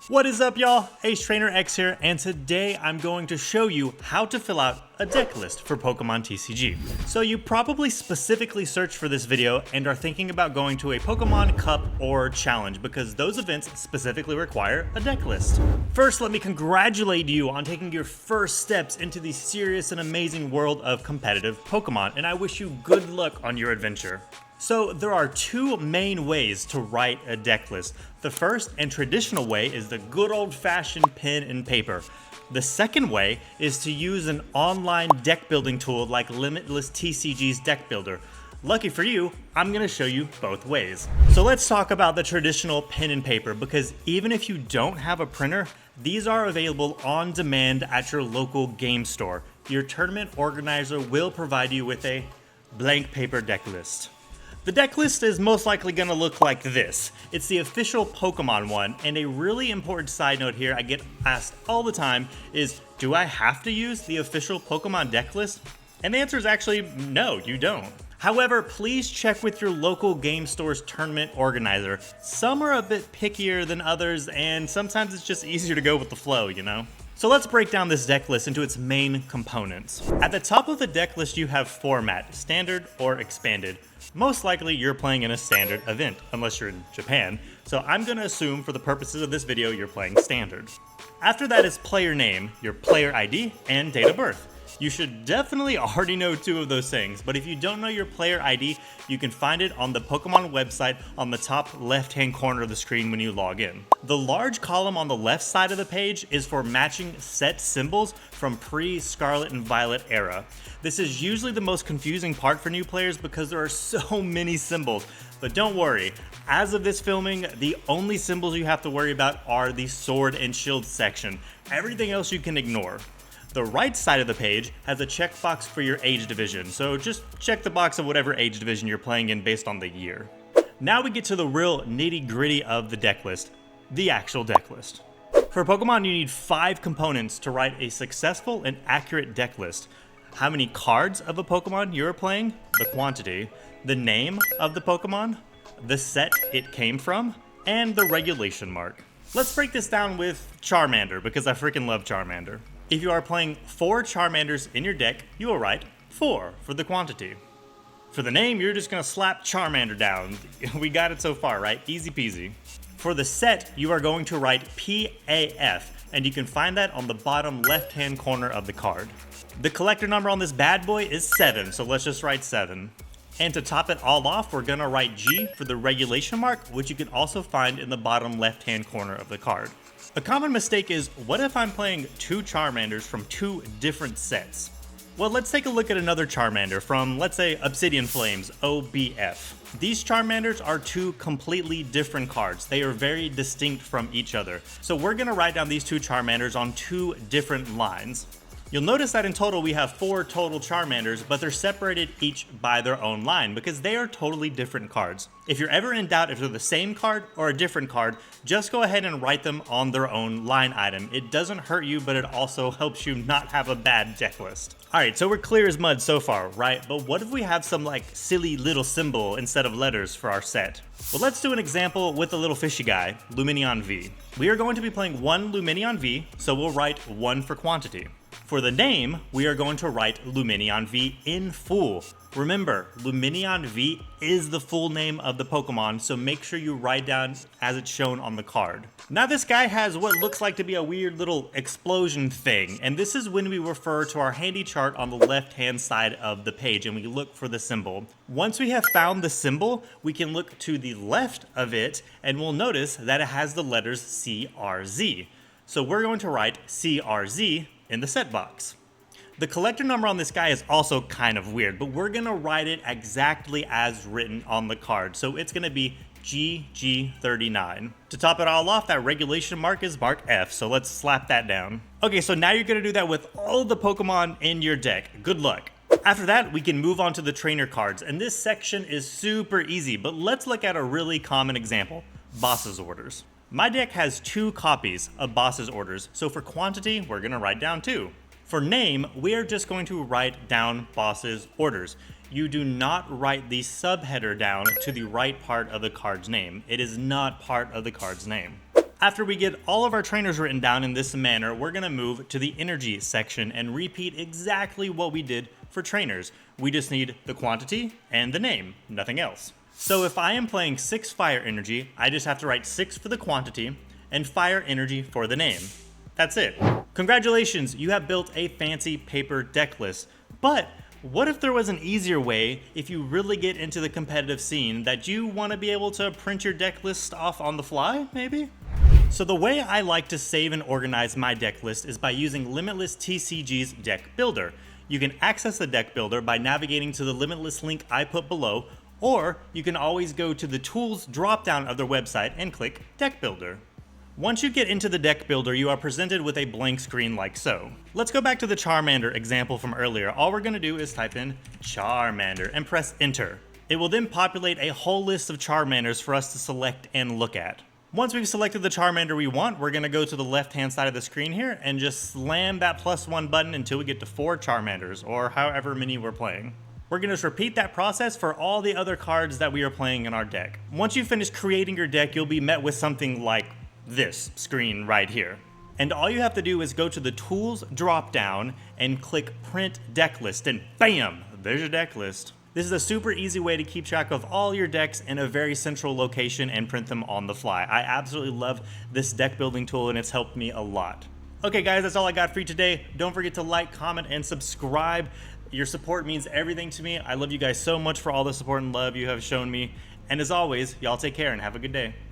What is up, y'all? Ace Trainer X here, and today I'm going to show you how to fill out a deck list for Pokemon TCG. So you probably specifically searched for this video and are thinking about going to a Pokemon Cup or Challenge because those events specifically require a deck list. First, let me congratulate you on taking your first steps into the serious and amazing world of competitive Pokemon, and I wish you good luck on your adventure. So there are two main ways to write a deck list. The first and traditional way is the good old-fashioned pen and paper. The second way is to use an online deck building tool like Limitless TCG's Deck Builder. Lucky for you, I'm going to show you both ways. So let's talk about the traditional pen and paper, because even if you don't have a printer, these are available on demand at your local game store. Your tournament organizer will provide you with a blank paper deck list. The deck list is most likely going to look like this. It's the official Pokemon one, and a really important side note here I get asked all the time is, do I have to use the official Pokemon deck list? And the answer is actually no, you don't. However, please check with your local game store's tournament organizer. Some are a bit pickier than others, and sometimes it's just easier to go with the flow, you know? So let's break down this deck list into its main components. At the top of the deck list you have format, standard or expanded. Most likely you're playing in a standard event, unless you're in Japan, so I'm going to assume for the purposes of this video you're playing standard. After that is player name, your player ID, and date of birth. You should definitely already know two of those things, but if you don't know your player ID, you can find it on the Pokemon website on the top left-hand corner of the screen when you log in. The large column on the left side of the page is for matching set symbols from pre-Scarlet and Violet era. This is usually the most confusing part for new players because there are so many symbols, but don't worry. As of this filming, the only symbols you have to worry about are the sword and shield section. Everything else you can ignore. The right side of the page has a checkbox for your age division, so just check the box of whatever age division you're playing in based on the year. Now we get to the real nitty-gritty of the deck list, the actual deck list. For Pokemon, you need 5 components to write a successful and accurate deck list. How many cards of a Pokemon you're playing, the quantity, the name of the Pokemon, the set it came from, and the regulation mark. Let's break this down with Charmander, because I freaking love Charmander. If you are playing 4 Charmanders in your deck, you will write 4 for the quantity. For the name, you're just going to slap Charmander down. We got it so far, right? Easy peasy. For the set, you are going to write PAF, and you can find that on the bottom left-hand corner of the card. The collector number on this bad boy is 7, so let's just write 7. And to top it all off, we're going to write G for the regulation mark, which you can also find in the bottom left-hand corner of the card. A common mistake is, what if I'm playing 2 Charmanders from 2 different sets? Well, let's take a look at another Charmander from, let's say, Obsidian Flames, OBF. These Charmanders are 2 completely different cards. They are very distinct from each other. So we're going to write down these 2 Charmanders on 2 different lines. You'll notice that in total we have 4 total Charmanders, but they're separated each by their own line because they are totally different cards. If you're ever in doubt if they're the same card or a different card, just go ahead and write them on their own line item. It doesn't hurt you, but it also helps you not have a bad deck list. Alright, so we're clear as mud so far, right? But what if we have some like silly little symbol instead of letters for our set? Well, let's do an example with a little fishy guy, Lumineon V. We are going to be playing 1 Lumineon V, so we'll write 1 for quantity. For the name, we are going to write Lumineon V in full. Remember, Lumineon V is the full name of the Pokemon, so make sure you write down as it's shown on the card. Now this guy has what looks like to be a weird little explosion thing, and this is when we refer to our handy chart on the left-hand side of the page and we look for the symbol. Once we have found the symbol, we can look to the left of it and we'll notice that it has the letters CRZ. So we're going to write CRZ in the set box. The collector number on this guy is also kind of weird, but we're gonna write it exactly as written on the card. So it's gonna be GG39. To top it all off, that regulation mark is mark F, so let's slap that down. Okay, so now you're gonna do that with all the Pokemon in your deck. Good luck. After that, we can move on to the trainer cards, and this section is super easy, but let's look at a really common example, Boss's Orders. My deck has 2 copies of Boss's Orders, so for quantity, we're gonna write down 2. For name, we are just going to write down Boss's Orders. You do not write the subheader down to the right part of the card's name. It is not part of the card's name. After we get all of our trainers written down in this manner, we're gonna move to the energy section and repeat exactly what we did for trainers. We just need the quantity and the name, nothing else. So if I am playing 6 fire energy, I just have to write 6 for the quantity and fire energy for the name. That's it. Congratulations, you have built a fancy paper deck list. But what if there was an easier way if you really get into the competitive scene that you want to be able to print your deck list off on the fly, maybe? So the way I like to save and organize my deck list is by using Limitless TCG's Deck Builder. You can access the Deck Builder by navigating to the Limitless link I put below, or you can always go to the Tools dropdown of their website and click Deck Builder. Once you get into the Deck Builder, you are presented with a blank screen like so. Let's go back to the Charmander example from earlier. All we're gonna do is type in Charmander and press Enter. It will then populate a whole list of Charmanders for us to select and look at. Once we've selected the Charmander we want, we're gonna go to the left-hand side of the screen here and just slam that +1 button until we get to 4 Charmanders, or however many we're playing. We're gonna just repeat that process for all the other cards that we are playing in our deck. Once you finish creating your deck, you'll be met with something like this screen right here. And all you have to do is go to the Tools drop-down and click Print Deck List, and bam, there's your deck list. This is a super easy way to keep track of all your decks in a very central location and print them on the fly. I absolutely love this deck building tool and it's helped me a lot. Okay guys, that's all I got for you today. Don't forget to like, comment, and subscribe. Your support means everything to me. I love you guys so much for all the support and love you have shown me. And as always, y'all take care and have a good day.